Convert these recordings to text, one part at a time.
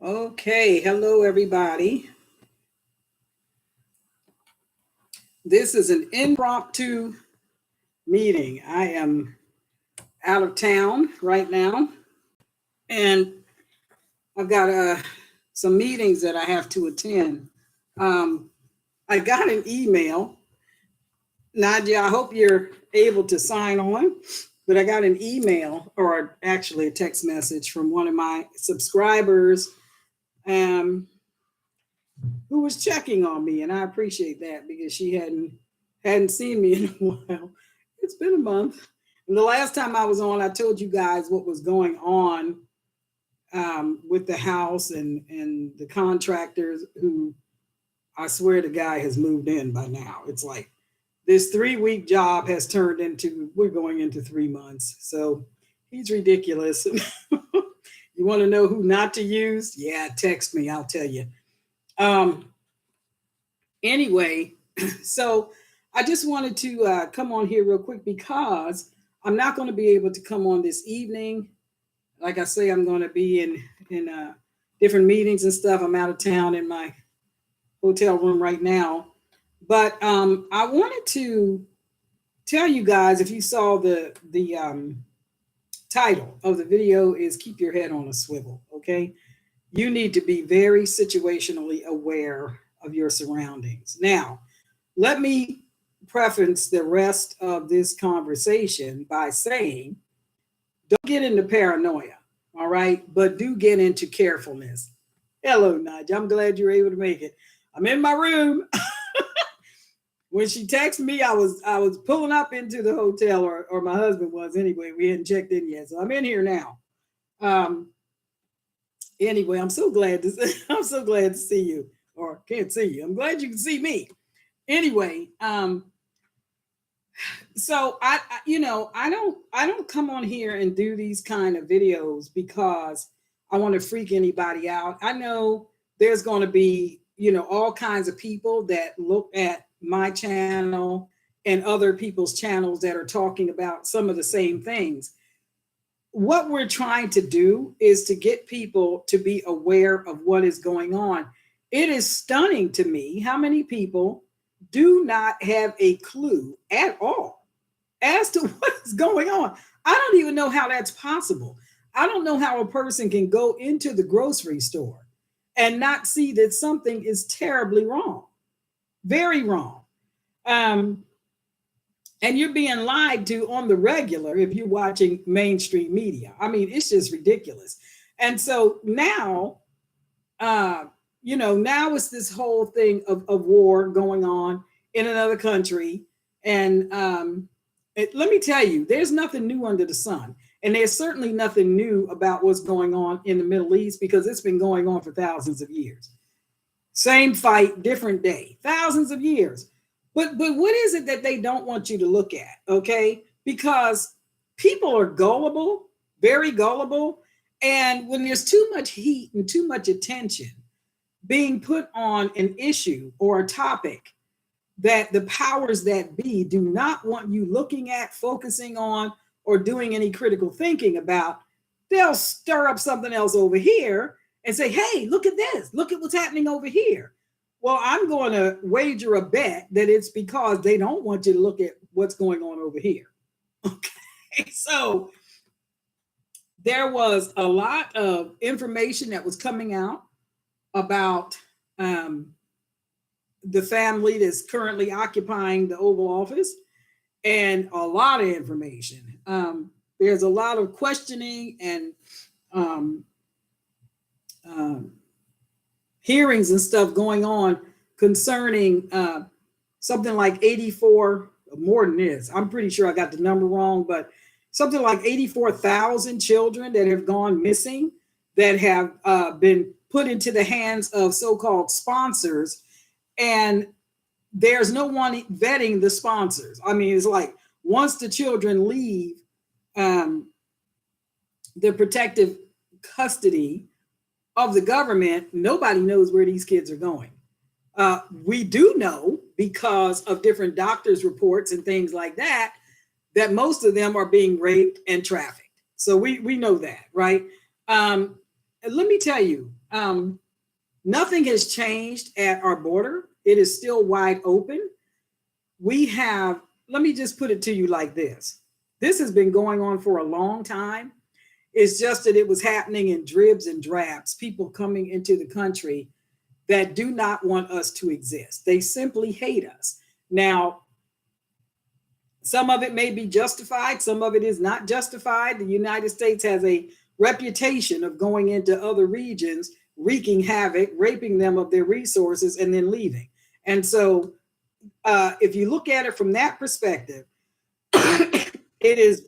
Okay, hello everybody. This is an impromptu meeting. I am out of town right now, and I've got some meetings that I have to attend. Um, I got an email. Nadia, I hope you're able to sign on, but I got an email, or actually a text message from one of my subscribers. Um, who was checking on me, and I appreciate that because she hadn't seen me in a while. It's been a month. And the last time I was on, I told you guys what was going on with the house and the contractors who, I swear the guy has moved in by now. It's like this 3-week job has turned into, we're going into 3 months. So he's ridiculous. You want to know who not to use? Yeah, text me. I'll tell you. Anyway, so I just wanted to come on here real quick because I'm not going to be able to come on this evening. Like I say, I'm going to be in different meetings and stuff. I'm out of town in my hotel room right now. But I wanted to tell you guys, if you saw the title of the video is Keep Your Head on a Swivel, okay? You need to be very situationally aware of your surroundings. Now, let me preface the rest of this conversation by saying, don't get into paranoia, all right? But do get into carefulness. Hello, Nudge. I'm glad you're able to make it. I'm in my room. When she texted me, I was pulling up into the hotel, or my husband was anyway. We hadn't checked in yet, so I'm in here now. Anyway, I'm so glad to see you, or can't see you. I'm glad you can see me. Anyway, so I don't come on here and do these kind of videos because I want to freak anybody out. I know there's going to be all kinds of people that look at my channel and other people's channels that are talking about some of the same things. What we're trying to do is to get people to be aware of what is going on. It is stunning to me how many people do not have a clue at all as to what is going on. I don't even know how that's possible. I don't know how a person can go into the grocery store and not see that something is terribly wrong, very wrong. And you're being lied to on the regular if you're watching mainstream media. I mean, it's just ridiculous. And so now, now it's this whole thing of war going on in another country. And let me tell you, there's nothing new under the sun. And there's certainly nothing new about what's going on in the Middle East because it's been going on for thousands of years. Same fight, different day, thousands of years. But what is it that they don't want you to look at, okay? Because people are gullible, very gullible. And when there's too much heat and too much attention being put on an issue or a topic that the powers that be do not want you looking at, focusing on, or doing any critical thinking about, they'll stir up something else over here and say, hey, look at this. Look at what's happening over here. Well, I'm going to wager a bet that it's because they don't want you to look at what's going on over here. Okay, so there was a lot of information that was coming out about the family that's currently occupying the Oval Office, and a lot of information. There's a lot of questioning and hearings and stuff going on concerning something like 84, more than this. I'm pretty sure I got the number wrong, but something like 84,000 children that have gone missing, that have been put into the hands of so-called sponsors, and there's no one vetting the sponsors. I mean, it's like once the children leave the protective custody of the government, nobody knows where these kids are going. We do know, because of different doctors' reports and things like that, that most of them are being raped and trafficked. So we know that, right? let me tell you, nothing has changed at our border. It is still wide open. We have, let me just put it to you like this. This has been going on for a long time. It's just that it was happening in dribs and drabs, people coming into the country that do not want us to exist. They simply hate us. Now, some of it may be justified, some of it is not justified. The United States has a reputation of going into other regions, wreaking havoc, raping them of their resources, and then leaving. And so, if you look at it from that perspective, it is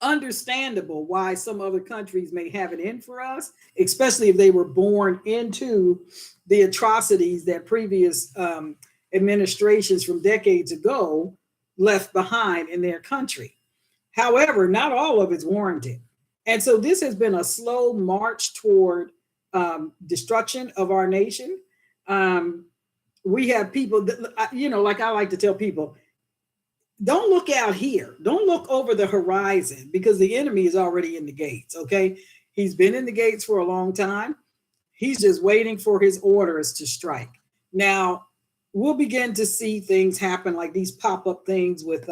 understandable why some other countries may have it in for us, especially if they were born into the atrocities that previous administrations from decades ago left behind in their country. However, not all of it's warranted. And so this has been a slow march toward destruction of our nation. We have people that, like I like to tell people, don't look out here. Don't look over the horizon because the enemy is already in the gates. Okay. He's been in the gates for a long time. He's just waiting for his orders to strike. Now, we'll begin to see things happen like these pop-up things with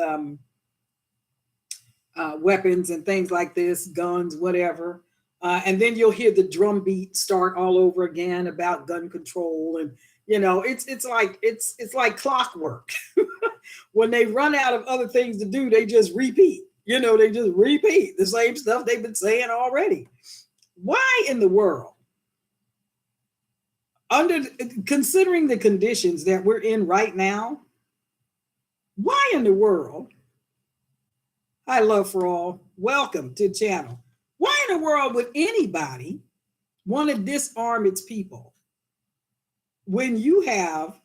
weapons and things like this, guns, whatever. And then you'll hear the drumbeat start all over again about gun control. And, it's like clockwork. When they run out of other things to do, they just repeat. They just repeat the same stuff they've been saying already. Why in the world, considering the conditions that we're in right now, why in the world, hi, love for all, welcome to the channel. Why in the world would anybody want to disarm its people when you have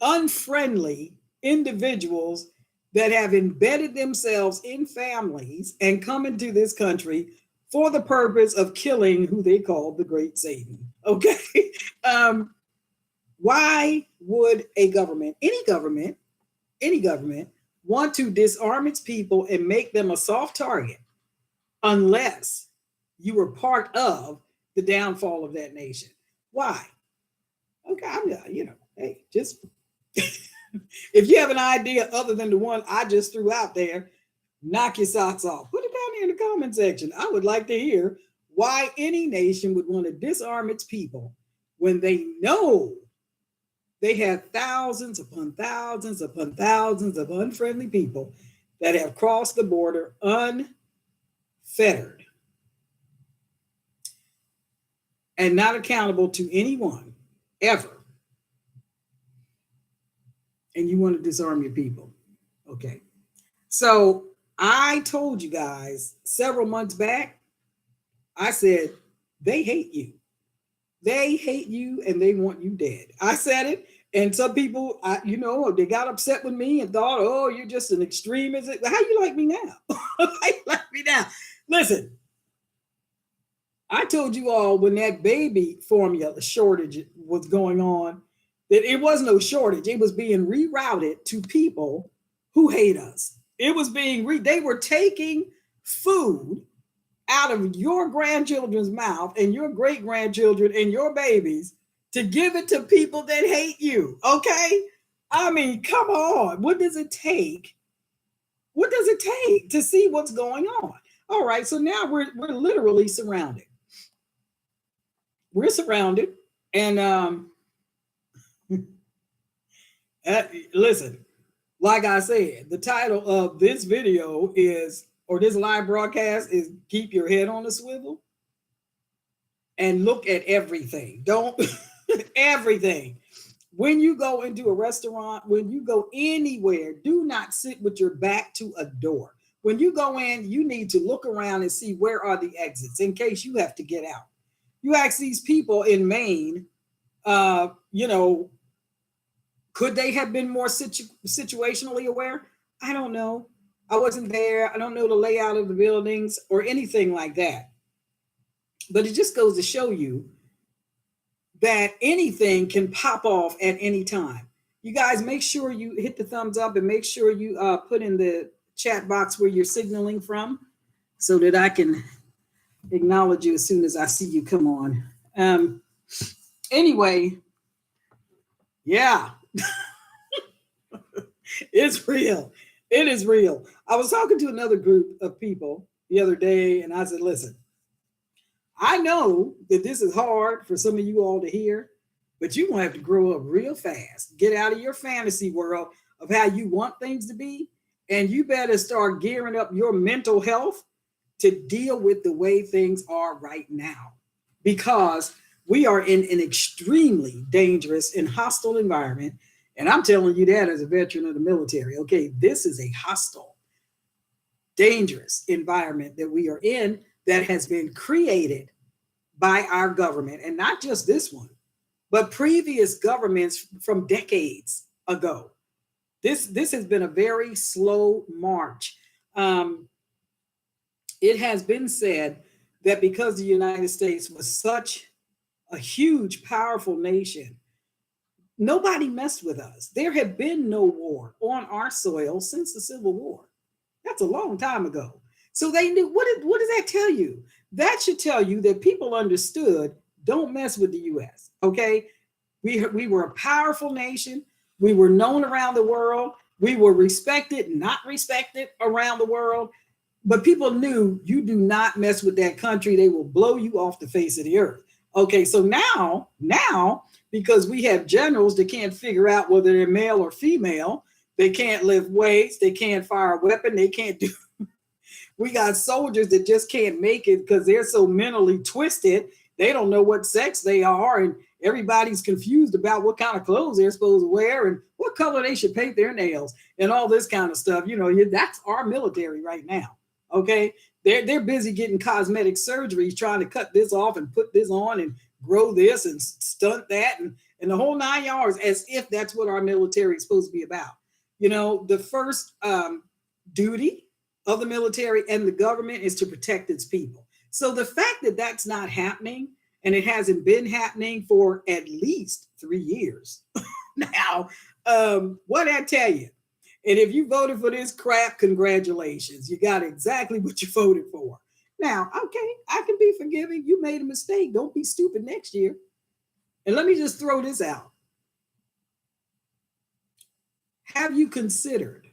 unfriendly individuals that have embedded themselves in families and come into this country for the purpose of killing who they call the Great Satan? Okay. Why would a government, any government, want to disarm its people and make them a soft target unless you were part of the downfall of that nation? Why? Okay, hey, just if you have an idea other than the one I just threw out there, knock your socks off. Put it down here in the comment section. I would like to hear why any nation would want to disarm its people when they know they have thousands upon thousands upon thousands of unfriendly people that have crossed the border unfettered and not accountable to anyone ever. And you want to disarm your people. Okay. So I told you guys several months back, I said, they hate you. They hate you and they want you dead. I said it. And some people, they got upset with me and thought, oh, you're just an extremist. How you like me now? How you like me now? Listen, I told you all when that baby formula shortage was going on, that it was no shortage. It was being rerouted to people who hate us. It was being, they were taking food out of your grandchildren's mouth and your great grandchildren and your babies to give it to people that hate you. Okay. I mean, come on. What does it take? What does it take to see what's going on? All right. So now we're literally surrounded. We're surrounded. And listen, like I said, the title of this video is, or this live broadcast is, keep your head on a swivel and look at everything. Don't everything. When you go into a restaurant, when you go anywhere, do not sit with your back to a door. When you go in, you need to look around and see where are the exits in case you have to get out. You ask these people in Maine, could they have been more situationally aware? I don't know. I wasn't there. I don't know the layout of the buildings or anything like that. But it just goes to show you that anything can pop off at any time. You guys, make sure you hit the thumbs up and make sure you put in the chat box where you're signaling from so that I can acknowledge you as soon as I see you come on. Um, anyway, yeah, it's real. It is real. I was talking to another group of people the other day, and I said, listen, I know that this is hard for some of you all to hear, but you're going to have to grow up real fast. Get out of your fantasy world of how you want things to be, and you better start gearing up your mental health to deal with the way things are right now. Because we are in an extremely dangerous and hostile environment. And I'm telling you that as a veteran of the military. Okay, this is a hostile, dangerous environment that we are in that has been created by our government, and not just this one, but previous governments from decades ago. This has been a very slow march. Um, it has been said that because the United States was such a huge, powerful nation, nobody messed with us. There had been no war on our soil since the Civil War. That's a long time ago. So they knew. What does that tell you? That should tell you that people understood, don't mess with the US. Okay. We were a powerful nation. We were known around the world. We were respected, not respected around the world. But people knew, you do not mess with that country. They will blow you off the face of the earth. Okay, so now, because we have generals that can't figure out whether they're male or female, they can't lift weights, they can't fire a weapon, they can't do. We got soldiers that just can't make it because they're so mentally twisted. They don't know what sex they are, and everybody's confused about what kind of clothes they're supposed to wear and what color they should paint their nails and all this kind of stuff. You know, that's our military right now. Okay, they're busy getting cosmetic surgeries, trying to cut this off and put this on and grow this and stunt that and the whole 9 yards, as if that's what our military is supposed to be about. You know, the first duty of the military and the government is to protect its people. So the fact that that's not happening, and it hasn't been happening for at least 3 years now, what I tell you? And if you voted for this crap, congratulations. You got exactly what you voted for. Now, okay, I can be forgiving. You made a mistake. Don't be stupid next year. And let me just throw this out. Have you considered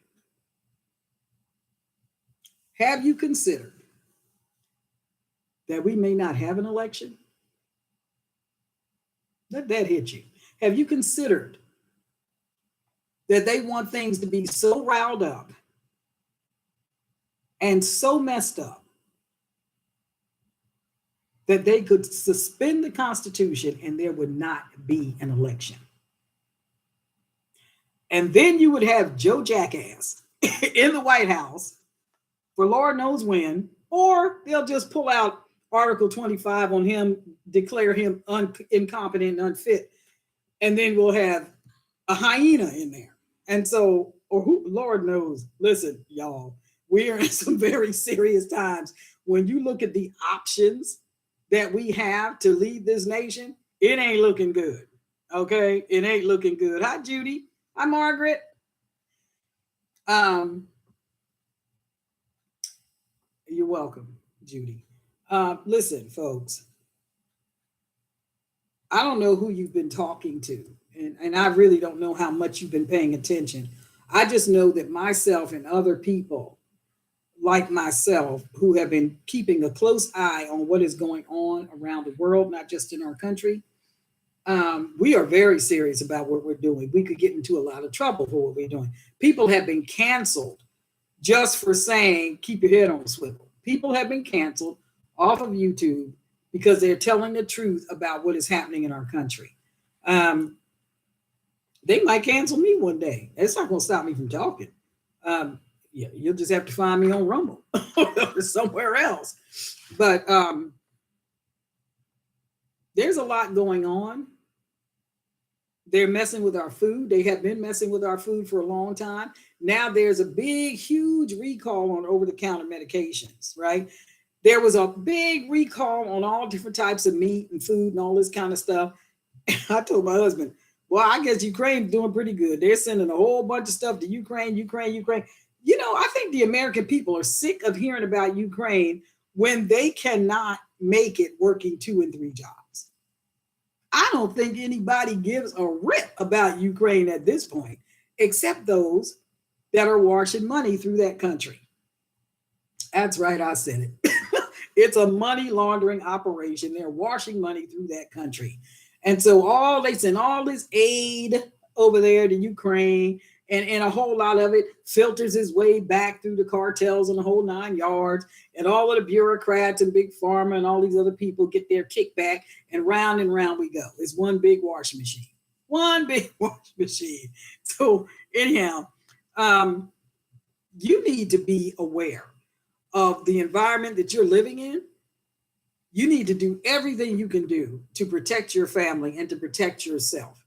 that we may not have an election? Let that hit you. Have you considered that they want things to be so riled up and so messed up that they could suspend the Constitution and there would not be an election? And then you would have Joe Jackass in the White House for Lord knows when, or they'll just pull out Article 25 on him, declare him incompetent and unfit, and then we'll have a hyena in there. And so, or who, Lord knows, listen, y'all, we are in some very serious times. When you look at the options that we have to lead this nation, it ain't looking good. Okay, it ain't looking good. Hi, Judy. Hi, Margaret. You're welcome, Judy. Listen, folks, I don't know who you've been talking to, and I really don't know how much you've been paying attention. I just know that myself and other people like myself who have been keeping a close eye on what is going on around the world, not just in our country, we are very serious about what we're doing. We could get into a lot of trouble for what we're doing. People have been canceled just for saying, keep your head on a swivel. People have been canceled off of YouTube because they're telling the truth about what is happening in our country. They might cancel me one day. It's not going to stop me from talking. Yeah, you'll just have to find me on Rumble or somewhere else. But there's a lot going on. They're messing with our food. They have been messing with our food for a long time. Now there's a big, huge recall on over-the-counter medications, right? There was a big recall on all different types of meat and food and all this kind of stuff. I told my husband, well, I guess Ukraine's doing pretty good. They're sending a whole bunch of stuff to Ukraine. You know, I think the American people are sick of hearing about Ukraine when they cannot make it working 2 and 3 jobs. I don't think anybody gives a rip about Ukraine at this point, except those that are washing money through that country. That's right, I said it. It's a money laundering operation. They're washing money through that country. And so they send all this aid over there to Ukraine, and a whole lot of it filters its way back through the cartels and the whole 9 yards. And all of the bureaucrats and big pharma and all these other people get their kickback, and round we go. It's one big washing machine. One big washing machine. So anyhow, you need to be aware of the environment that you're living in. You need to do everything you can do to protect your family and to protect yourself.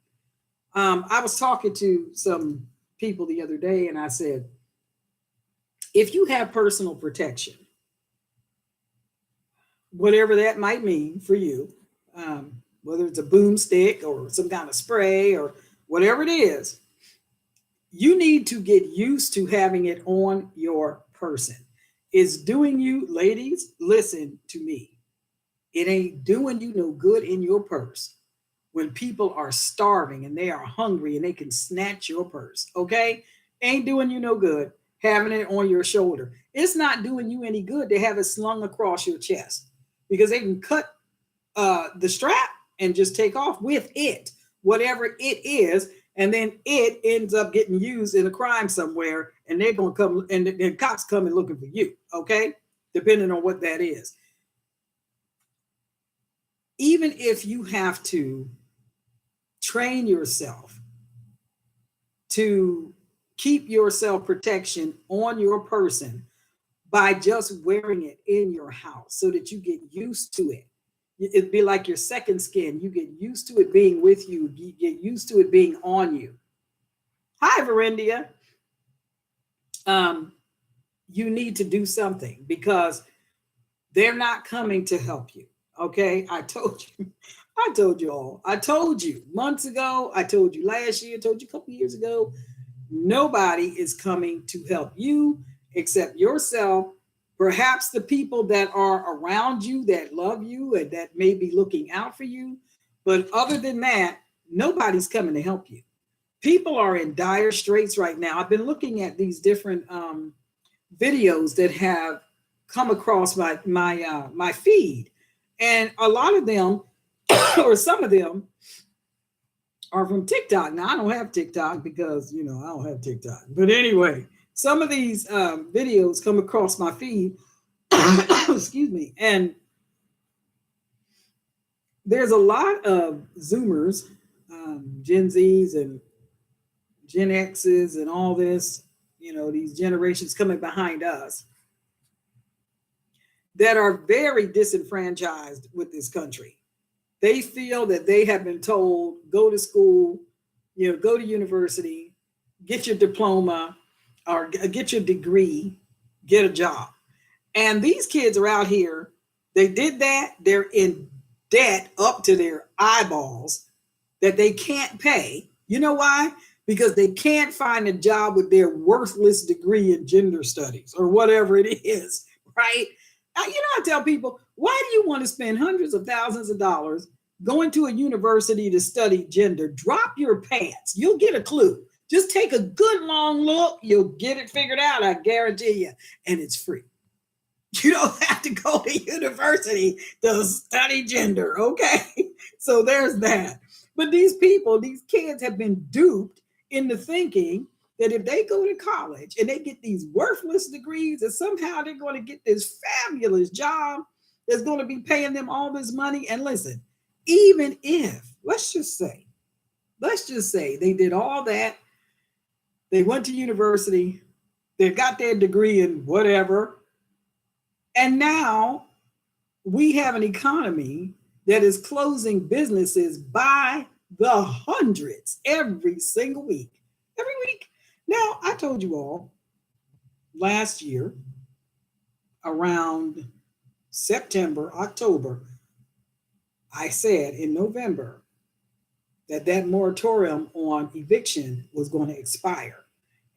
I was talking to some people the other day, and I said, if you have personal protection, whatever that might mean for you, whether it's a boomstick or some kind of spray or whatever it is, you need to get used to having it on your person. It's doing you, ladies, listen to me. It ain't doing you no good in your purse when people are starving and they are hungry and they can snatch your purse, okay? Ain't doing you no good having it on your shoulder. It's not doing you any good to have it slung across your chest, because they can cut the strap and just take off with it, whatever it is, and then it ends up getting used in a crime somewhere, and they're going to come, and cops coming looking for you, okay? Depending on what that is. Even if you have to train yourself to keep your self protection on your person by just wearing it in your house so that you get used to it. It'd be like your second skin. You get used to it being with you. You get used to it being on you. Hi, Verindia. You need to do something because they're not coming to help you. Okay, I told you. I told you all. I told you months ago. I told you last year. I told you a couple years ago. Nobody is coming to help you except yourself. Perhaps the people that are around you that love you and that may be looking out for you. But other than that, nobody's coming to help you. People are in dire straits right now. I've been looking at these different videos that have come across my feed, and a lot of them, or some of them, are from TikTok. Now I don't have TikTok because I don't have TikTok. But anyway, some of these videos come across my feed. Excuse me, and there's a lot of Zoomers, Gen Zs and Gen Xs and all this, these generations coming behind us that are very disenfranchised with this country. They feel that they have been told, go to school, go to university, get your diploma or get your degree, get a job. And these kids are out here. They did that. They're in debt up to their eyeballs that they can't pay. You know why? Because they can't find a job with their worthless degree in gender studies or whatever it is, right? I tell people, why do you want to spend hundreds of thousands of dollars going to a university to study gender? Drop your pants. You'll get a clue. Just take a good long look. You'll get it figured out, I guarantee you. And it's free. You don't have to go to university to study gender, okay? So there's that. But these kids have been duped into thinking that if they go to college and they get these worthless degrees, that somehow they're going to get this fabulous job that's going to be paying them all this money. And listen, even if, let's just say they did all that, they went to university, they got their degree in whatever, and now we have an economy that is closing businesses by the hundreds every single week. Every week. Now, I told you all last year around September, October, I said in November that moratorium on eviction was going to expire.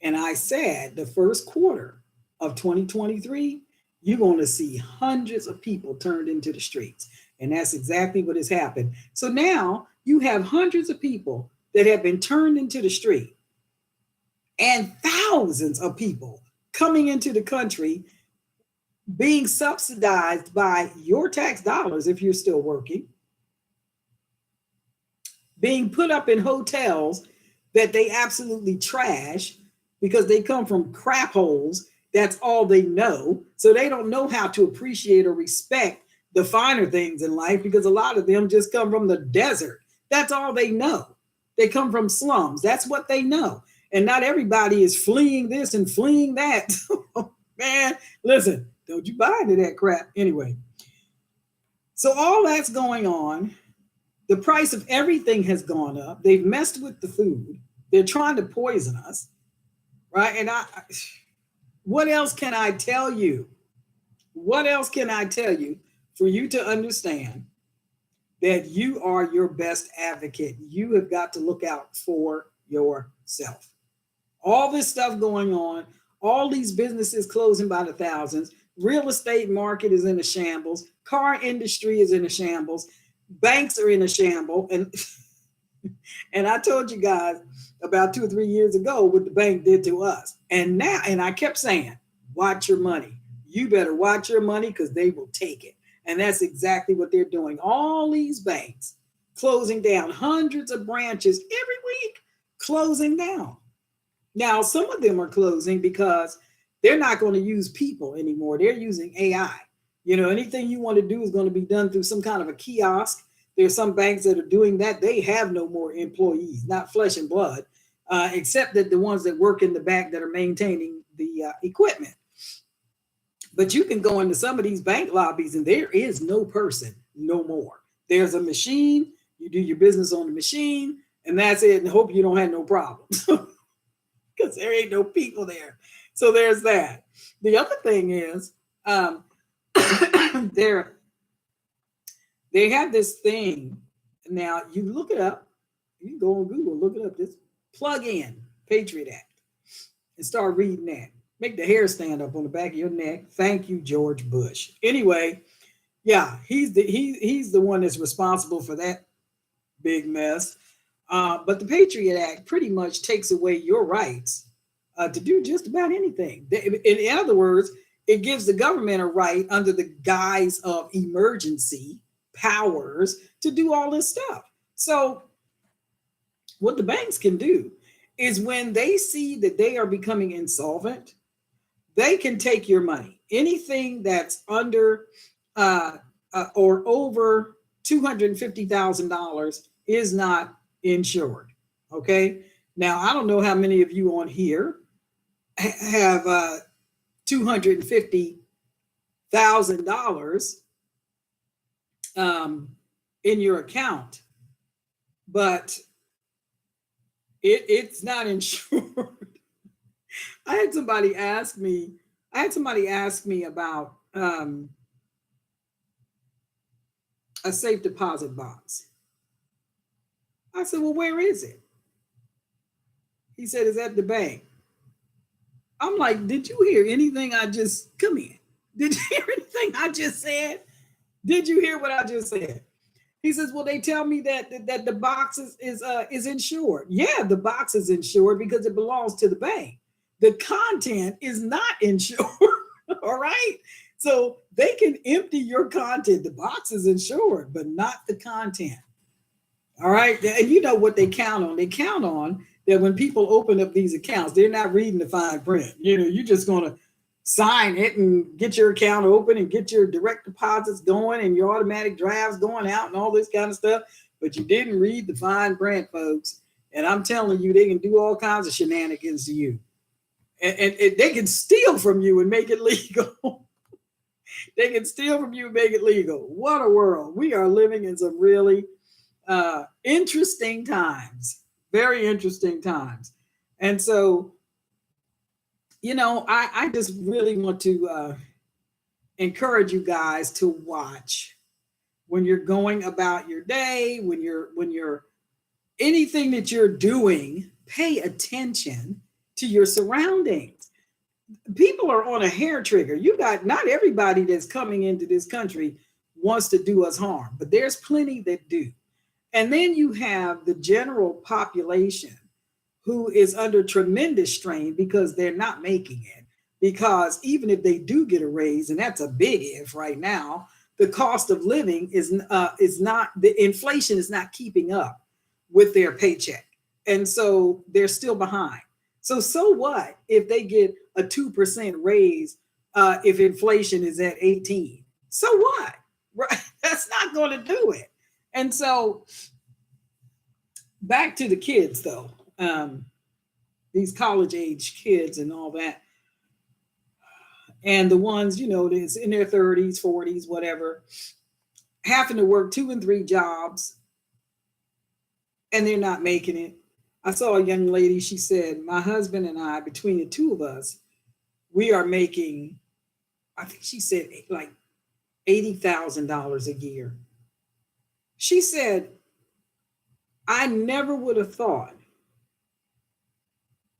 And I said the first quarter of 2023, you're going to see hundreds of people turned into the streets. And that's exactly what has happened. So now you have hundreds of people that have been turned into the street and thousands of people coming into the country being subsidized by your tax dollars if you're still working, being put up in hotels that they absolutely trash because they come from crap holes. That's all they know. So they don't know how to appreciate or respect the finer things in life because a lot of them just come from the desert. That's all they know. They come from slums. That's what they know. And not everybody is fleeing this and fleeing that. Man, listen, don't you buy into that crap. Anyway, so all that's going on. The price of everything has gone up. They've messed with the food. They're trying to poison us, right? And what else can I tell you? What else can I tell you for you to understand that you are your best advocate? You have got to look out for yourself. All this stuff going on, all these businesses closing by the thousands, real estate market is in a shambles, car industry is in a shambles, banks are in a shamble. And I told you guys about 2 or 3 years ago what the bank did to us. And now, and I kept saying, watch your money. You better watch your money because they will take it. And that's exactly what they're doing. All these banks closing down, hundreds of branches every week, closing down. Now, some of them are closing because they're not going to use people anymore. They're using AI. You know, anything you want to do is going to be done through some kind of a kiosk. There's some banks that are doing that. They have no more employees, not flesh and blood, except that the ones that work in the back that are maintaining the equipment. But you can go into some of these bank lobbies and there is no person no more. There's a machine. You do your business on the machine and that's it. And hope you don't have no problems because there ain't no people there. So there's that. The other thing is they have this thing. Now you look it up. You can go on Google, look it up. Just plug in Patriot Act and start reading that. Make the hair stand up on the back of your neck. Thank you, George Bush. Anyway, yeah, he's the one that's responsible for that big mess. But the Patriot Act pretty much takes away your rights to do just about anything. In other words, it gives the government a right under the guise of emergency powers to do all this stuff. So what the banks can do is when they see that they are becoming insolvent, they can take your money. Anything that's under or over $250,000 is not insured. Okay. Now, I don't know how many of you on here have $250,000 in your account, but it's not insured. I had somebody ask me about a safe deposit box. I said, well, where is it? He said, it's at the bank. I'm like, did you hear anything I just, come in? Did you hear anything I just said? Did you hear what I just said? He says, well, they tell me that the box is insured. Yeah, the box is insured because it belongs to the bank. The content is not insured. All right. So they can empty your content. The box is insured, but not the content. All right. And you know what they count on? They count on that when people open up these accounts, they're not reading the fine print. You know, you're just going to sign it and get your account open and get your direct deposits going and your automatic drafts going out and all this kind of stuff. But you didn't read the fine print, folks. And I'm telling you, they can do all kinds of shenanigans to you. And they can steal from you and make it legal. They can steal from you and make it legal. What a world. We are living in some really interesting times, very interesting times. And so, you know, I just really want to encourage you guys to watch when you're going about your day, when you're anything that you're doing, pay attention to your surroundings. people are on a hair trigger. You got, not everybody that's coming into this country wants to do us harm, but there's plenty that do. And then you have the general population who is under tremendous strain because they're not making it. Because even if they do get a raise, and that's a big if right now, the cost of living is not, the inflation is not keeping up with their paycheck, and so they're still behind. So what if they get a 2% raise if inflation is at 18? So what? Right? That's not going to do it. And so back to the kids though. These college age kids and all that, and the ones, that's in their 30s, 40s, whatever, having to work 2 and 3 jobs, and they're not making it. I saw a young lady, she said, my husband and I, between the two of us, we are making, I think she said, like $80,000 a year. She said, I never would have thought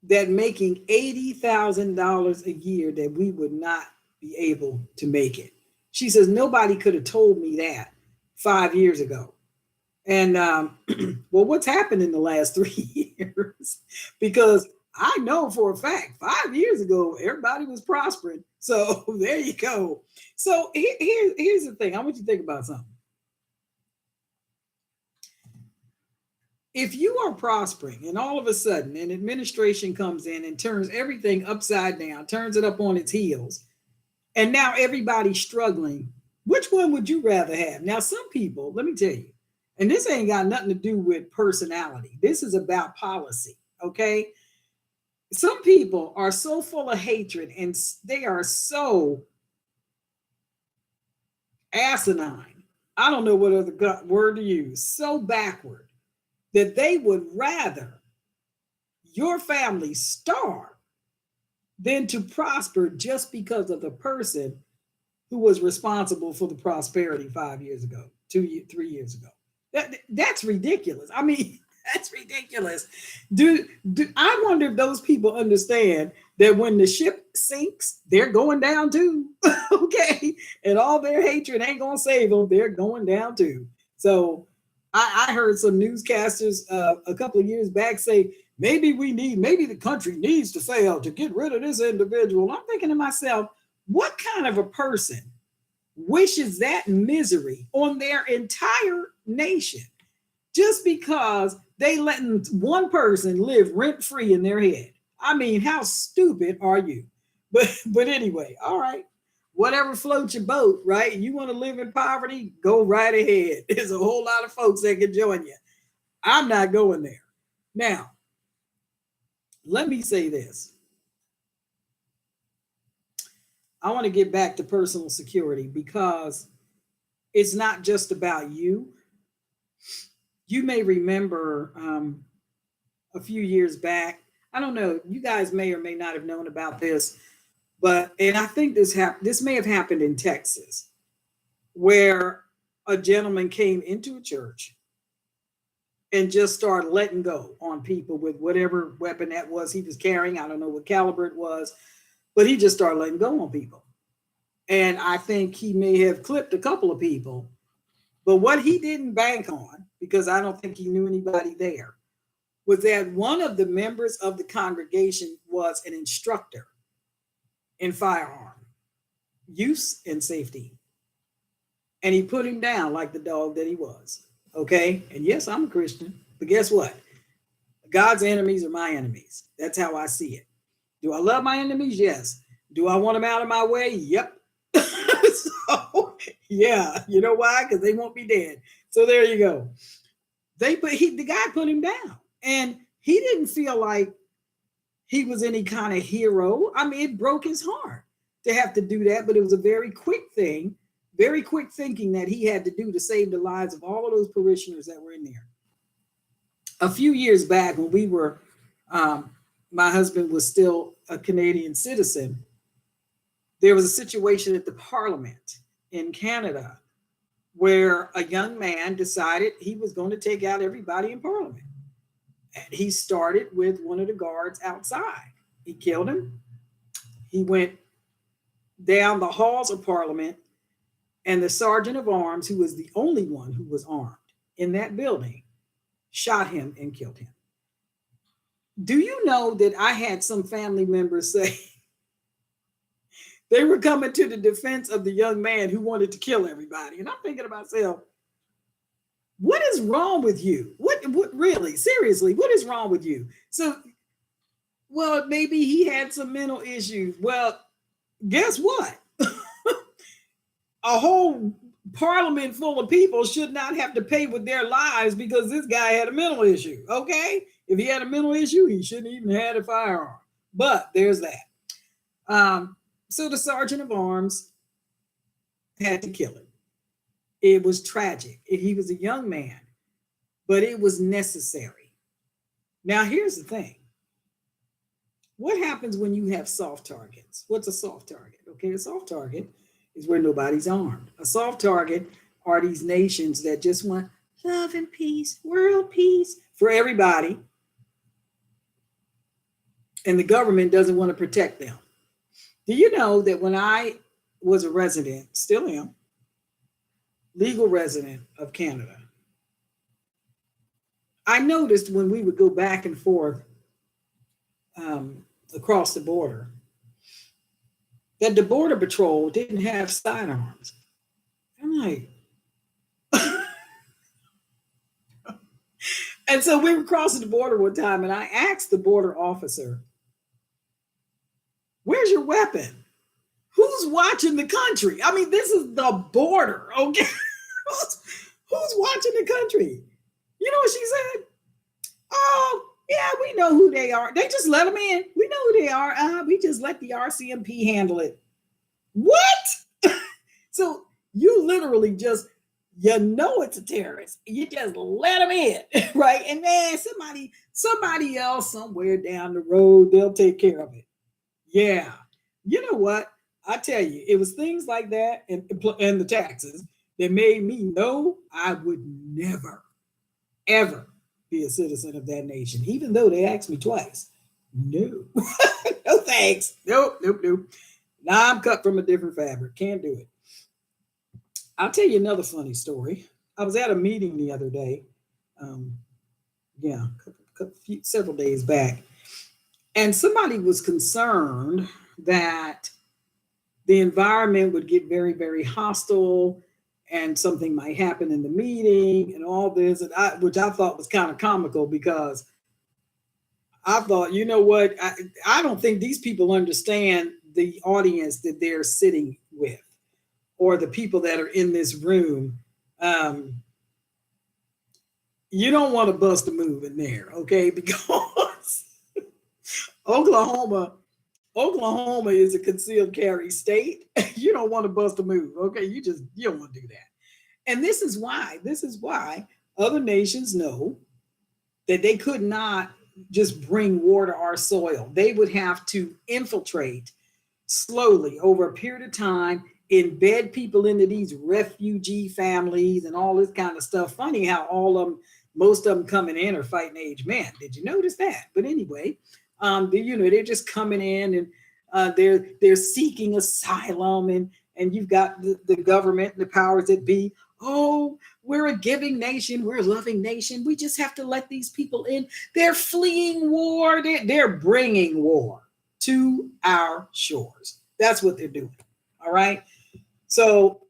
that making $80,000 a year that we would not be able to make it. She says, nobody could have told me that 5 years ago. And well, what's happened in the last 3 years? Because I know for a fact, 5 years ago, everybody was prospering. So there you go. So here's the thing. I want you to think about something. If you are prospering and all of a sudden an administration comes in and turns everything upside down, turns it up on its heels, and now everybody's struggling, which one would you rather have? Now, some people, let me tell you, and this ain't got nothing to do with personality. This is about policy, okay? Some people are so full of hatred and they are so asinine. I don't know what other word to use, so backward that they would rather your family starve than to prosper just because of the person who was responsible for the prosperity 5 years ago, 3 years ago. That's ridiculous. I mean, that's ridiculous. Do I wonder if those people understand that when the ship sinks, they're going down too? Okay, and all their hatred ain't gonna save them. They're going down too. So I heard some newscasters a couple of years back say maybe the country needs to fail to get rid of this individual. I'm thinking to myself, what kind of a person wishes that misery on their entire nation just because they letting one person live rent free in their head? I mean, how stupid are you? But anyway, all right. Whatever floats your boat, right? You want to live in poverty, go right ahead. There's a whole lot of folks that can join you. I'm not going there. Now, let me say this. I want to get back to personal security because it's not just about you. You may remember a few years back, I don't know, you guys may or may not have known about this, and I think this may have happened in Texas, where a gentleman came into a church and just started letting go on people with whatever weapon that was he was carrying. I don't know what caliber it was, but he just started letting go on people. And I think he may have clipped a couple of people, but what he didn't bank on, because I don't think he knew anybody there, was that one of the members of the congregation was an instructor in firearm use and safety. And he put him down like the dog that he was. Okay. And yes, I'm a Christian, but guess what? God's enemies are my enemies. That's how I see it. Do I love my enemies? Yes. Do I want them out of my way? Yep. So, yeah. You know why? Because they won't be dead. So there you go. The guy put him down, and he didn't feel like he was any kind of hero. I mean, it broke his heart to have to do that, but it was a very quick thing, very quick thinking that he had to do to save the lives of all of those parishioners that were in there. A few years back, when we were, my husband was still a Canadian citizen, there was a situation at the Parliament in Canada where a young man decided he was going to take out everybody in Parliament. And he started with one of the guards outside. He killed him. He went down the halls of Parliament, and the sergeant of arms, who was the only one who was armed in that building, shot him and killed him. Do you know that I had some family members say they were coming to the defense of the young man who wanted to kill everybody? And I'm thinking to myself, what is wrong with you? What really, seriously, what is wrong with you? So, well, maybe he had some mental issues. Well, guess what? A whole parliament full of people should not have to pay with their lives because this guy had a mental issue. Okay, if he had a mental issue, he shouldn't even have a firearm. But there's that. So the sergeant of arms had to kill him. It was tragic. He was a young man, but it was necessary. Now, here's the thing. What happens when you have soft targets? What's a soft target? Okay, a soft target is where nobody's armed. A soft target are these nations that just want love and peace, world peace for everybody. And the government doesn't want to protect them. Do you know that when I was a resident, still am, legal resident of Canada, I noticed when we would go back and forth across the border, that the Border Patrol didn't have sidearms. I'm like, and so we were crossing the border one time, and I asked the border officer, where's your weapon? Who's watching the country? I mean, this is the border, okay? Who's watching the country? You know what she said? Oh, yeah, we know who they are. They just let them in. We know who they are. We just let the RCMP handle it. What? So you literally just, you know it's a terrorist. You just let them in, right? And then somebody else somewhere down the road, they'll take care of it. Yeah. You know what? I tell you, it was things like that and the taxes that made me know I would never, ever be a citizen of that nation, even though they asked me twice. No, no thanks. Nope. Now I'm cut from a different fabric. Can't do it. I'll tell you another funny story. I was at a meeting the other day. Several days back. And somebody was concerned that the environment would get very, very hostile and something might happen in the meeting and all this, which I thought was kind of comical because I thought, you know what? I don't think these people understand the audience that they're sitting with or the people that are in this room. You don't want to bust a move in there, okay? Because Oklahoma is a concealed carry state. You don't want to bust a move, okay? You don't want to do that. And this is why other nations know that they could not just bring war to our soil. They would have to infiltrate slowly over a period of time, embed people into these refugee families and all this kind of stuff. Funny how most of them coming in are fighting age men. Did you notice that? But anyway, they're just coming in and they're seeking asylum and you've got the government and the powers that be. Oh, we're a giving nation. We're a loving nation. We just have to let these people in. They're fleeing war. They're bringing war to our shores. That's what they're doing. All right. So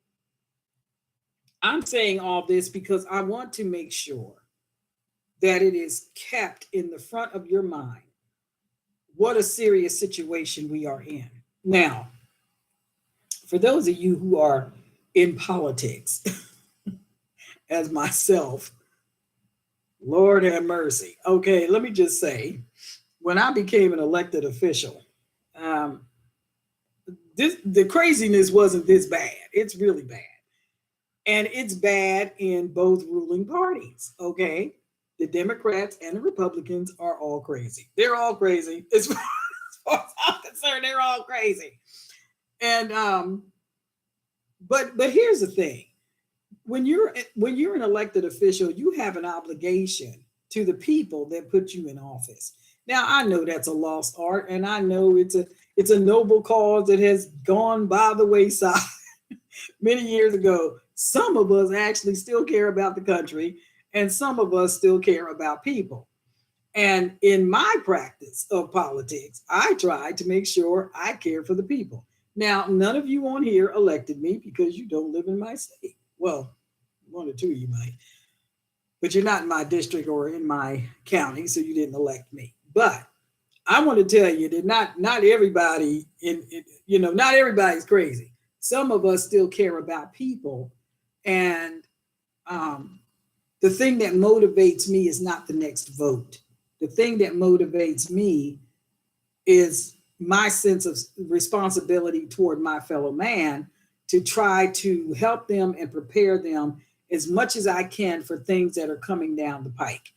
I'm saying all this because I want to make sure that it is kept in the front of your mind what a serious situation we are in. Now, for those of you who are in politics, as myself, Lord have mercy. Okay, let me just say, when I became an elected official, the craziness wasn't this bad. It's really bad. And it's bad in both ruling parties, okay? The Democrats and the Republicans are all crazy. They're all crazy. As far as I'm concerned, they're all crazy. And but here's the thing. When you're an elected official, you have an obligation to the people that put you in office. Now I know that's a lost art, and I know it's a noble cause that has gone by the wayside many years ago. Some of us actually still care about the country, and some of us still care about people. And in my practice of politics, I try to make sure I care for the people. Now, none of you on here elected me because you don't live in my state. Well, one or two of you might, but you're not in my district or in my county, so you didn't elect me. But I want to tell you that not everybody not everybody's crazy. Some of us still care about people, and um, the thing that motivates me is not the next vote. The thing that motivates me is my sense of responsibility toward my fellow man to try to help them and prepare them as much as I can for things that are coming down the pike.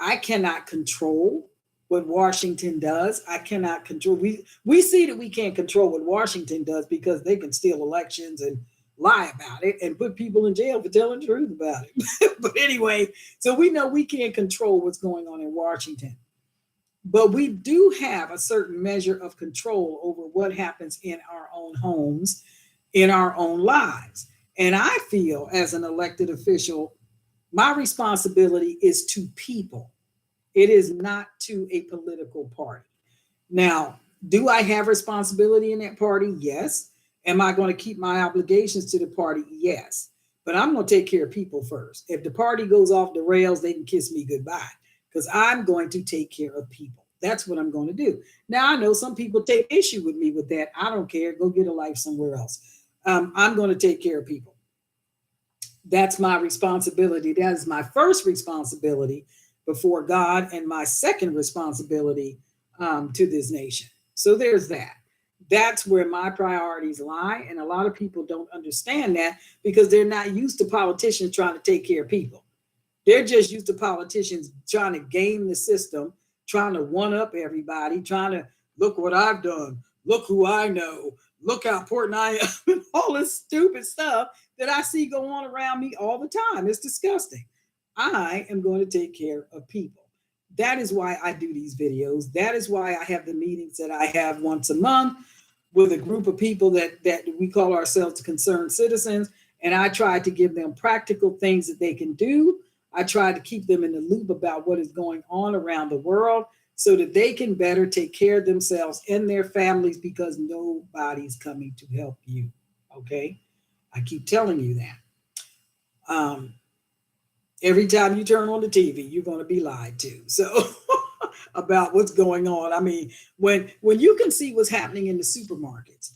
I cannot control what Washington does. I cannot control. We see that we can't control what Washington does because they can steal elections and lie about it and put people in jail for telling the truth about it. But anyway, so we know we can't control what's going on in Washington. But we do have a certain measure of control over what happens in our own homes, in our own lives. And I feel as an elected official, my responsibility is to people. It is not to a political party. Now, do I have responsibility in that party? Yes. Am I going to keep my obligations to the party? Yes. But I'm going to take care of people first. If the party goes off the rails, they can kiss me goodbye because I'm going to take care of people. That's what I'm going to do. Now, I know some people take issue with me with that. I don't care. Go get a life somewhere else. I'm going to take care of people. That's my responsibility. That is my first responsibility before God, and my second responsibility to this nation. So there's that. That's where my priorities lie. And a lot of people don't understand that because they're not used to politicians trying to take care of people. They're just used to politicians trying to game the system, trying to one up everybody, trying to look what I've done, look who I know, look how important I am, and all this stupid stuff that I see go on around me all the time. It's disgusting. I am going to take care of people. That is why I do these videos. That is why I have the meetings that I have once a month with a group of people that we call ourselves concerned citizens. And I try to give them practical things that they can do. I try to keep them in the loop about what is going on around the world so that they can better take care of themselves and their families because nobody's coming to help you. Okay? I keep telling you that. Every time you turn on the TV, you're going to be lied to. So about what's going on. I mean, when you can see what's happening in the supermarkets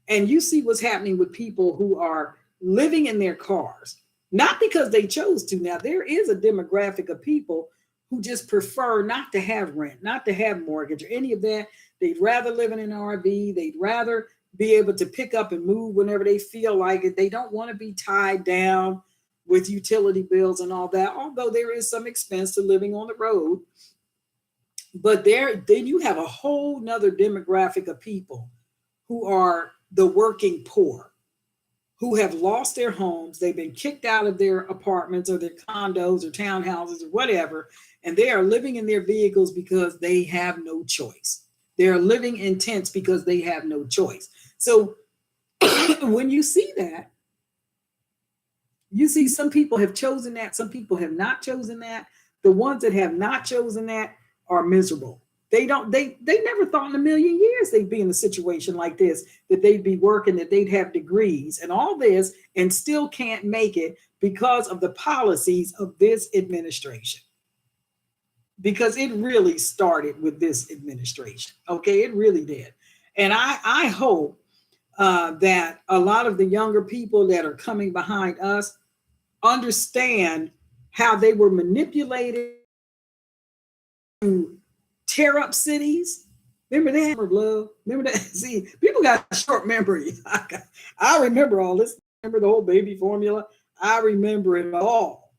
and you see what's happening with people who are living in their cars, not because they chose to. Now, there is a demographic of people who just prefer not to have rent, not to have mortgage or any of that. They'd rather live in an RV. They'd rather be able to pick up and move whenever they feel like it. They don't want to be tied down with utility bills and all that, although there is some expense to living on the road. But then you have a whole nother demographic of people who are the working poor, who have lost their homes. They've been kicked out of their apartments or their condos or townhouses or whatever, and they are living in their vehicles because they have no choice. They're living in tents because they have no choice. So when you see that, you see some people have chosen that, some people have not chosen that. The ones that have not chosen that are miserable. They never thought in a million years they'd be in a situation like this, that they'd be working, that they'd have degrees and all this and still can't make it because of the policies of this administration. Because it really started with this administration. Okay, it really did. And I hope that a lot of the younger people that are coming behind us understand how they were manipulated to tear up cities. Remember that? Love. Remember that? See, people got a short memory. I remember all this. Remember the whole baby formula. I remember it all,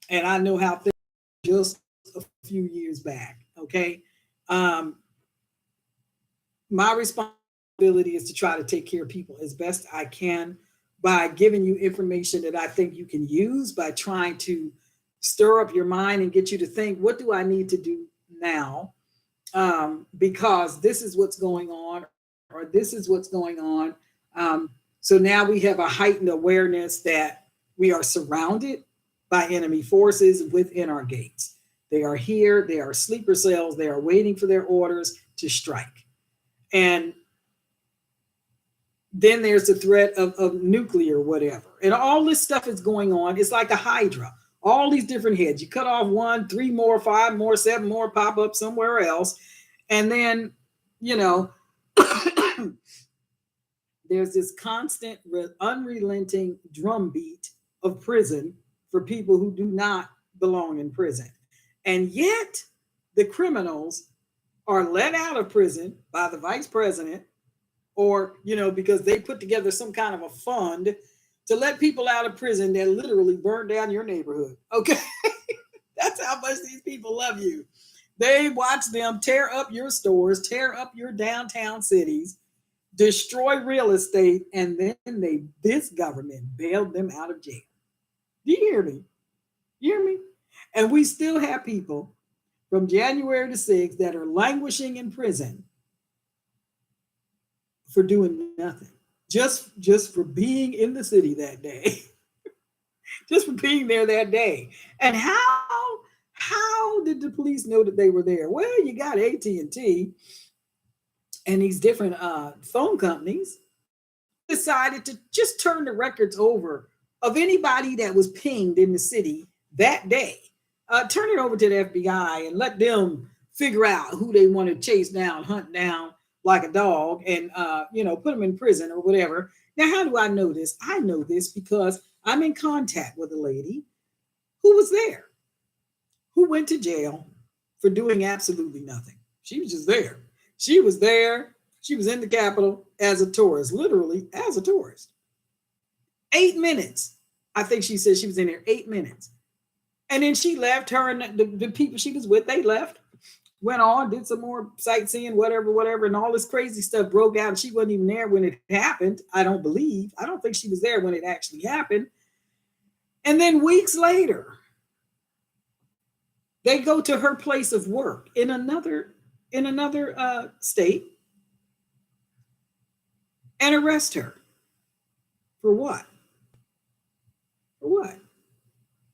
and I know how things just a few years back. Okay, my responsibility is to try to take care of people as best I can by giving you information that I think you can use, by trying to stir up your mind and get you to think, what do I need to do now because this is what's going on, or this is what's going on. Um, so now we have a heightened awareness that we are surrounded by enemy forces within our gates. They are here, they are sleeper cells, they are waiting for their orders to strike. And then there's the threat of nuclear whatever, and all this stuff is going on. It's like a hydra, all these different heads. You cut off one, three more, five more, seven more pop up somewhere else. And then, you know, there's this constant unrelenting drumbeat of prison for people who do not belong in prison. And yet the criminals are let out of prison by the vice president, or because they put together some kind of a fund to let people out of prison that literally burned down your neighborhood. Okay. That's how much these people love you. They watch them tear up your stores, tear up your downtown cities, destroy real estate, and then this government bailed them out of jail. Do you hear me? You hear me? And we still have people from January the 6th that are languishing in prison for doing nothing. Just for being in the city that day. Just for being there that day. And how did the police know that they were there? Well, you got AT&T and these different phone companies. They decided to just turn the records over of anybody that was pinged in the city that day. Turn it over to the FBI and let them figure out who they want to chase down, hunt down like a dog, and put them in prison or whatever. Now, how do I know this? I know this because I'm in contact with a lady who was there, who went to jail for doing absolutely nothing. She was just there. She was there. She was in the Capitol as a tourist, literally as a tourist. 8 minutes. I think she said she was in there 8 minutes. And then she left. Her and the people she was with, they left, went on, did some more sightseeing, whatever. And all this crazy stuff broke out. And she wasn't even there when it happened. I don't think she was there when it actually happened. And then weeks later, they go to her place of work in another state and arrest her. For what? For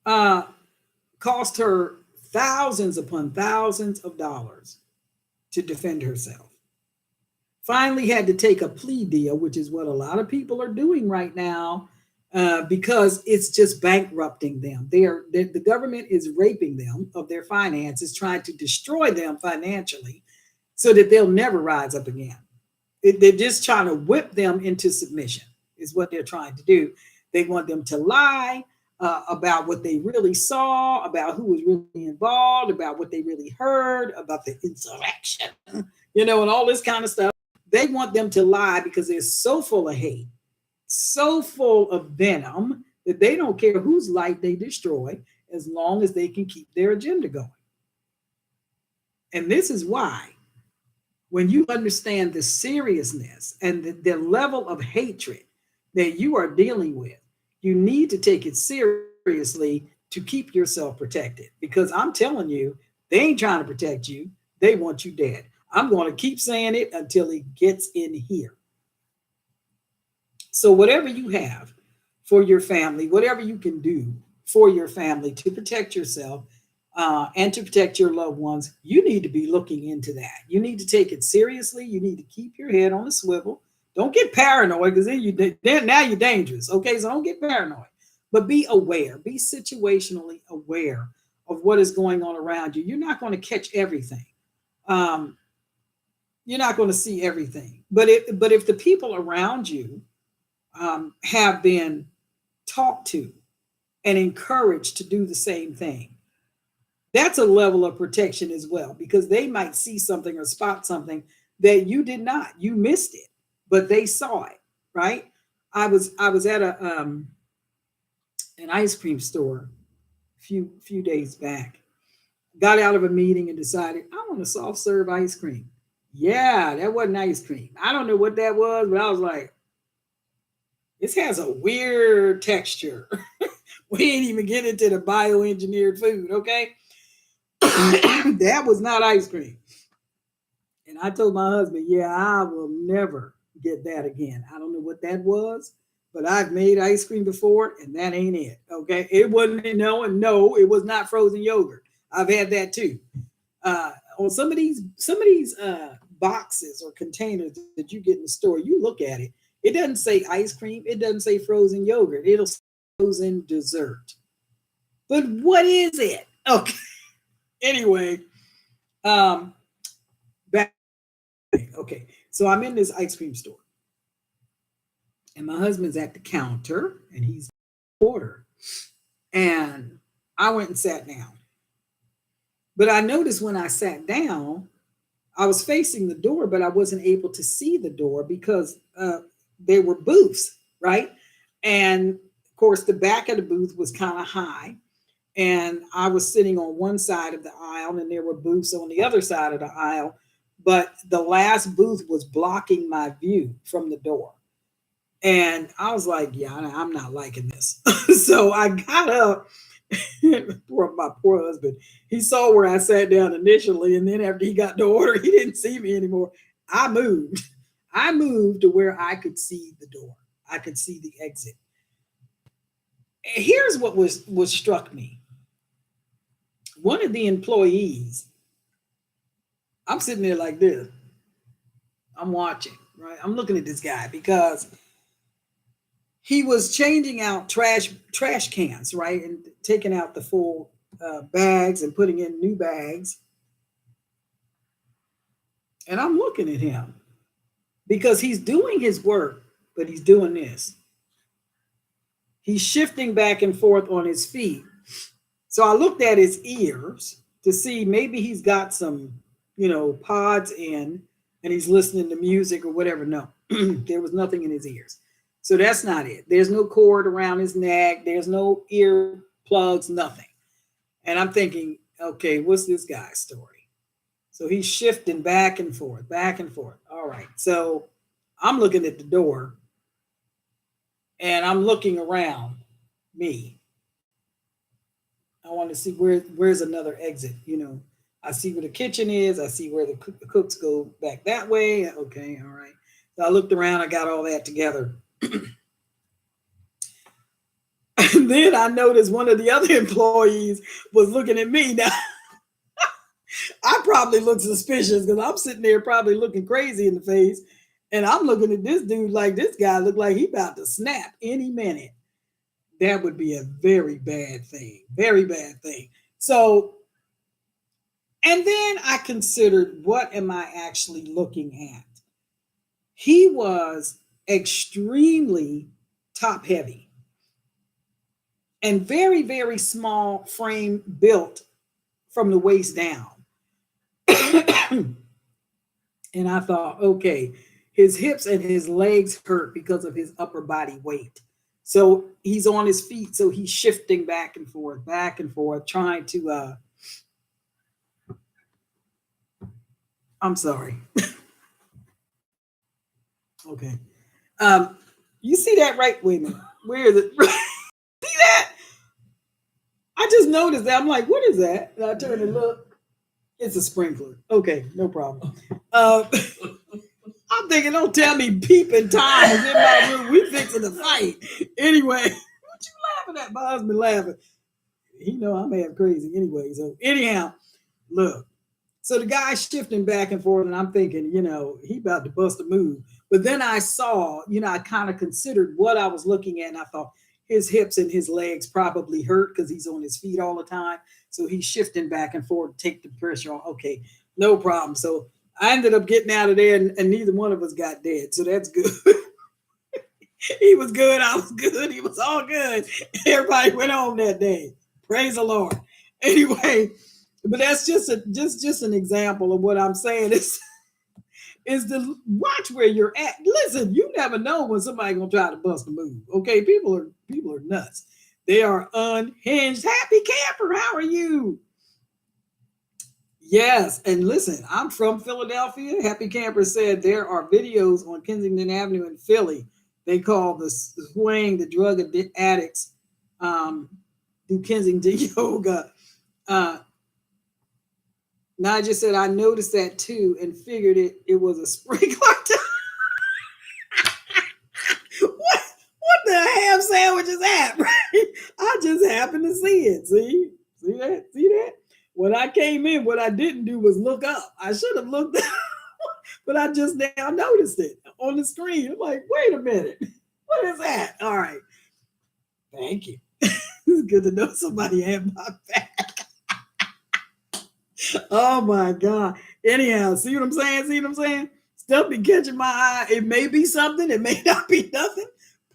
what? Cost her thousands upon thousands of dollars to defend herself. Finally had to take a plea deal, which is what a lot of people are doing right now, because it's just bankrupting them. The government is raping them of their finances, trying to destroy them financially so that they'll never rise up again. They're just trying to whip them into submission is what they're trying to do. They want them to lie about what they really saw, about who was really involved, about what they really heard, about the insurrection, and all this kind of stuff. They want them to lie because they're so full of hate, so full of venom that they don't care whose life they destroy as long as they can keep their agenda going. And this is why, when you understand the seriousness and the level of hatred that you are dealing with, you need to take it seriously to keep yourself protected. Because I'm telling you, they ain't trying to protect you. They want you dead. I'm going to keep saying it until it gets in here. So whatever you have for your family, whatever you can do for your family to protect yourself and to protect your loved ones, you need to be looking into that. You need to take it seriously. You need to keep your head on a swivel. Don't get paranoid, because then now you're dangerous. Okay, so don't get paranoid, but be aware. Be situationally aware of what is going on around you. You're not going to catch everything. You're not going to see everything. But if the people around you have been talked to and encouraged to do the same thing, that's a level of protection as well, because they might see something or spot something that you did not. You missed it, but they saw it, right? I was at an ice cream store a few days back. Got out of a meeting and decided I want a soft serve ice cream. Yeah, that wasn't ice cream. I don't know what that was, but I was like, this has a weird texture. We ain't even get into the bioengineered food, okay? That was not ice cream. And I told my husband, yeah, I will never get that again. I don't know what that was, but I've made ice cream before, and that ain't it. Okay. It wasn't no, and no, it was not frozen yogurt. I've had that too. On some of these boxes or containers that you get in the store, you look at it, it doesn't say ice cream, it doesn't say frozen yogurt, it'll say frozen dessert. But what is it? Okay. Anyway, um, back. Okay, so I'm in this ice cream store, and my husband's at the counter, and he's order, and I went and sat down. But I noticed when I sat down, I was facing the door, but I wasn't able to see the door because there were booths, right? And of course, the back of the booth was kind of high, and I was sitting on one side of the aisle, and there were booths on the other side of the aisle. But the last booth was blocking my view from the door. And I was like, yeah, I'm not liking this. So I got up. Poor my poor husband. He saw where I sat down initially, and then after he got the order, he didn't see me anymore. I moved. I moved to where I could see the door. I could see the exit. Here's what struck me. One of the employees, I'm sitting there like this. I'm watching, right? I'm looking at this guy because he was changing out trash cans, right, and taking out the full bags and putting in new bags. And I'm looking at him because he's doing his work, but he's doing this. He's shifting back and forth on his feet. So I looked at his ears to see maybe he's got some, pods in and he's listening to music or whatever. No, there was nothing in his ears. So that's not it. There's no cord around his neck. There's no ear plugs, nothing. And I'm thinking, okay, what's this guy's story? So he's shifting back and forth, back and forth. All right. So I'm looking at the door and I'm looking around me. I want to see where's another exit. I see where the kitchen is. I see where the cooks go back that way. Okay. All right. So I looked around. I got all that together. And then I noticed one of the other employees was looking at me. Now, I probably look suspicious because I'm sitting there probably looking crazy in the face. And I'm looking at this dude like this guy looked like he about to snap any minute. That would be a very bad thing. Very bad thing. So, and then I considered, what am I actually looking at? He was extremely top heavy and very, very small frame built from the waist down. And I thought, okay, his hips and his legs hurt because of his upper body weight. So he's on his feet. So he's shifting back and forth, trying to, I'm sorry. Okay. You see that right? Wait a minute. Where is it? See that? I just noticed that. I'm like, what is that? And I turn and look. It's a sprinkler. Okay, no problem. I'm thinking, don't tell me peeping Tom is in my room. We fixing to fight. Anyway, what you laughing at? My husband laughing. He know I'm half crazy anyway. So anyhow, look. So the guy's shifting back and forth, and I'm thinking, he about to bust a move. But then I saw, I kind of considered what I was looking at, and I thought his hips and his legs probably hurt because he's on his feet all the time. So he's shifting back and forth to take the pressure off. Okay, no problem. So I ended up getting out of there, and neither one of us got dead. So that's good. He was good. I was good. He was all good. Everybody went home that day. Praise the Lord. Anyway, but that's just an example of what I'm saying is to watch where you're at. Listen, you never know when somebody gonna try to bust a move. Okay, people are nuts. They are unhinged. Happy camper, how are you? Yes, and listen, I'm from Philadelphia. Happy Camper said there are videos on Kensington Avenue in Philly. They call the swaying the drug addicts do Kensington yoga. Naja said, I noticed that too and figured it was a sprinkler. What the ham sandwich is that? Right? I just happened to see it. See that? See that? When I came in, what I didn't do was look up. I should have looked up, but I just now noticed it on the screen. I'm like, wait a minute. What is that? All right. Thank you. It's good to know somebody had my back. Oh my God. Anyhow, see what I'm saying? See what I'm saying? Stuff be catching my eye. It may be something, it may not be nothing.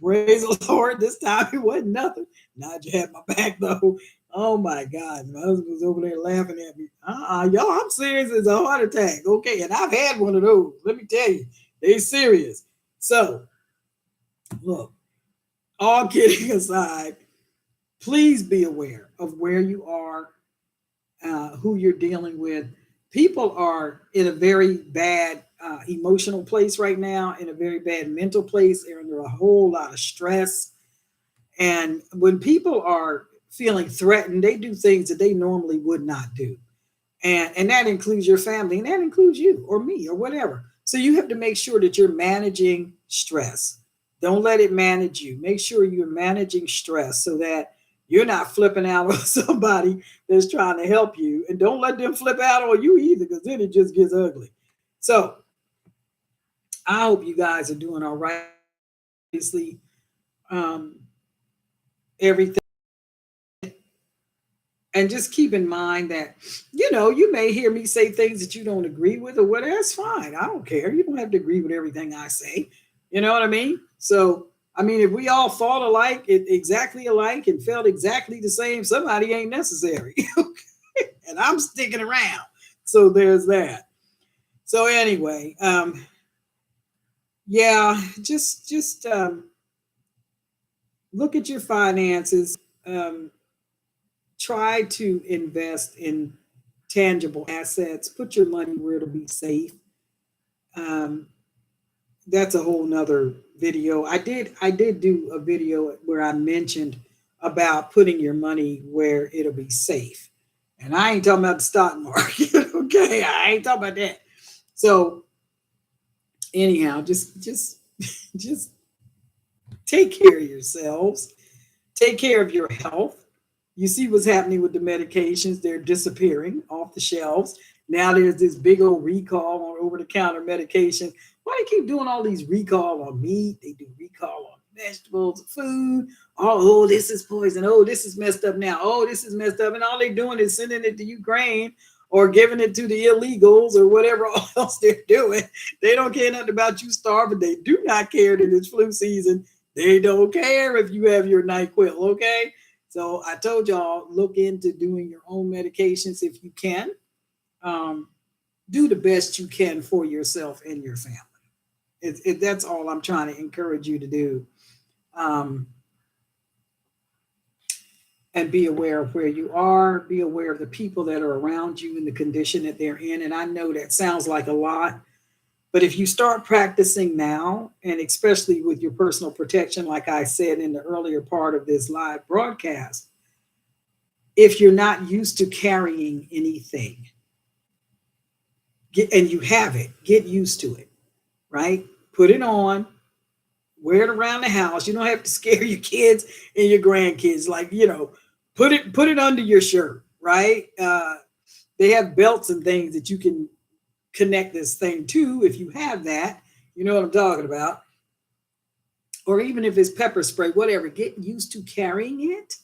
Praise the Lord. This time it wasn't nothing. Not you had my back though. Oh my God. My husband was over there laughing at me. Y'all, I'm serious. It's a heart attack. Okay. And I've had one of those. Let me tell you, they serious. So, look, all kidding aside, please be aware of where you are, who you're dealing with. People are in a very bad emotional place right now, in a very bad mental place. They're under a whole lot of stress. And when people are feeling threatened, they do things that they normally would not do. And that includes your family, and that includes you or me or whatever. So you have to make sure that you're managing stress. Don't let it manage you. Make sure you're managing stress so that you're not flipping out on somebody that's trying to help you. And don't let them flip out on you either, because then it just gets ugly. So I hope you guys are doing all right. Obviously, um, everything. And just keep in mind that, you may hear me say things that you don't agree with or what. That's fine. I don't care. You don't have to agree with everything I say. You know what I mean? So, I mean, if we all thought alike, exactly alike, and felt exactly the same, somebody ain't necessary. And I'm sticking around. So there's that. So anyway, yeah, just look at your finances. Try to invest in tangible assets. Put your money where it'll be safe. Um, that's a whole nother video. I did do a video where I mentioned about putting your money where it'll be safe. And I ain't talking about the stock market. Okay. I ain't talking about that. So anyhow, just take care of yourselves. Take care of your health. You see what's happening with the medications, they're disappearing off the shelves. Now there's this big old recall on over the counter medication. Why do they keep doing all these recall on meat? They do recall on vegetables, food. Oh, this is poison. Oh, this is messed up now. Oh, this is messed up. And all they're doing is sending it to Ukraine or giving it to the illegals or whatever else they're doing. They don't care nothing about you starving. They do not care that it's flu season. They don't care if you have your NyQuil, okay? So I told y'all, look into doing your own medications if you can. Um, do the best you can for yourself and your family. That's all I'm trying to encourage you to do. Um, and be aware of where you are, be aware of the people that are around you and the condition that they're in. And I know that sounds like a lot, but if you start practicing now, and especially with your personal protection, like I said in the earlier part of this live broadcast, if you're not used to carrying anything, and you have it, get used to it, right? Put it on, wear it around the house. You don't have to scare your kids and your grandkids. Like, put it under your shirt, right? They have belts and things that you can connect this thing to if you have that. You know what I'm talking about. Or even if it's pepper spray, whatever, get used to carrying it.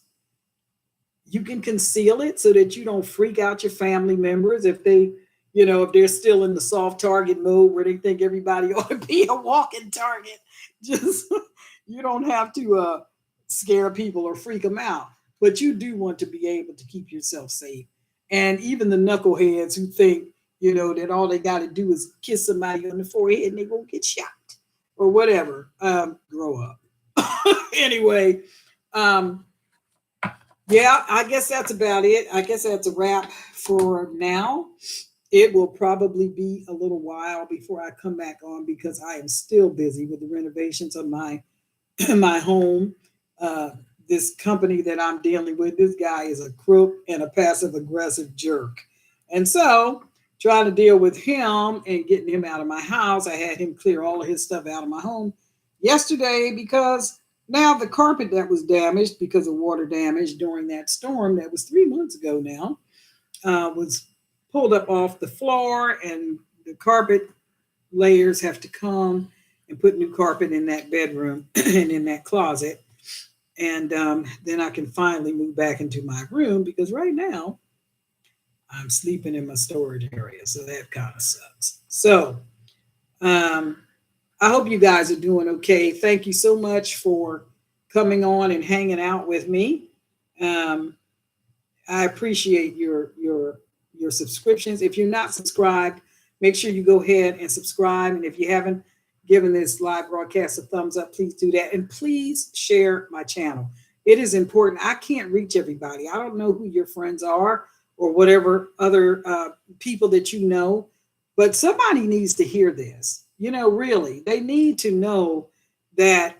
You can conceal it so that you don't freak out your family members if they're still in the soft target mode where they think everybody ought to be a walking target. Just you don't have to scare people or freak them out, but you do want to be able to keep yourself safe. And even the knuckleheads who think that all they got to do is kiss somebody on the forehead and they won't get shot or whatever, grow up. Anyway, yeah, I guess that's about it. I guess that's a wrap for now. It will probably be a little while before I come back on because I am still busy with the renovations of my my home. Uh, this company that I'm dealing with, this guy is a crook and a passive aggressive jerk. And so trying to deal with him and getting him out of my house. I had him clear all of his stuff out of my home yesterday because now the carpet that was damaged because of water damage during that storm that was 3 months ago now was pulled up off the floor, and the carpet layers have to come and put new carpet in that bedroom and in that closet. And then I can finally move back into my room because right now I'm sleeping in my storage area. So that kind of sucks. So um, I hope you guys are doing okay. Thank you so much for coming on and hanging out with me. Um, I appreciate your subscriptions. If you're not subscribed, make sure you go ahead and subscribe. And if you haven't given this live broadcast a thumbs up, please do that. And please share my channel. It is important. I can't reach everybody. I don't know who your friends are or whatever other people that you know, but somebody needs to hear this. You know, really, they need to know that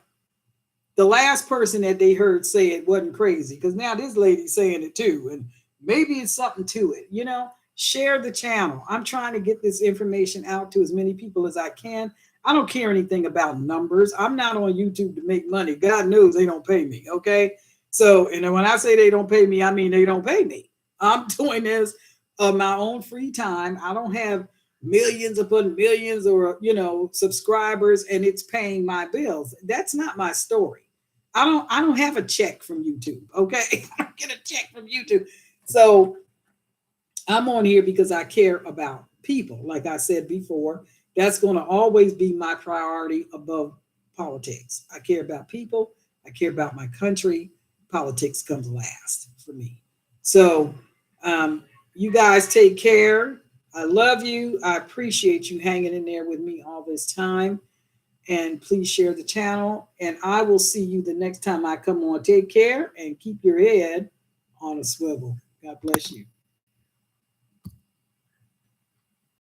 the last person that they heard say it wasn't crazy, because now this lady's saying it too, and maybe it's something to it. You know, share the channel. I'm trying to get this information out to as many people as I can. I don't care anything about numbers. I'm not on YouTube to make money. God knows they don't pay me. Okay. So, and when I say they don't pay me, I mean they don't pay me. I'm doing this of my own free time. I don't have millions upon millions or, you know, subscribers and it's paying my bills. That's not my story. I don't have a check from YouTube. Okay. I don't get a check from YouTube. So I'm on here because I care about people. Like I said before, that's going to always be my priority above politics. I care about people. I care about my country. Politics comes last for me. So you guys take care. I love you. I appreciate you hanging in there with me all this time. And please share the channel. And I will see you the next time I come on. Take care and keep your head on a swivel. God bless you.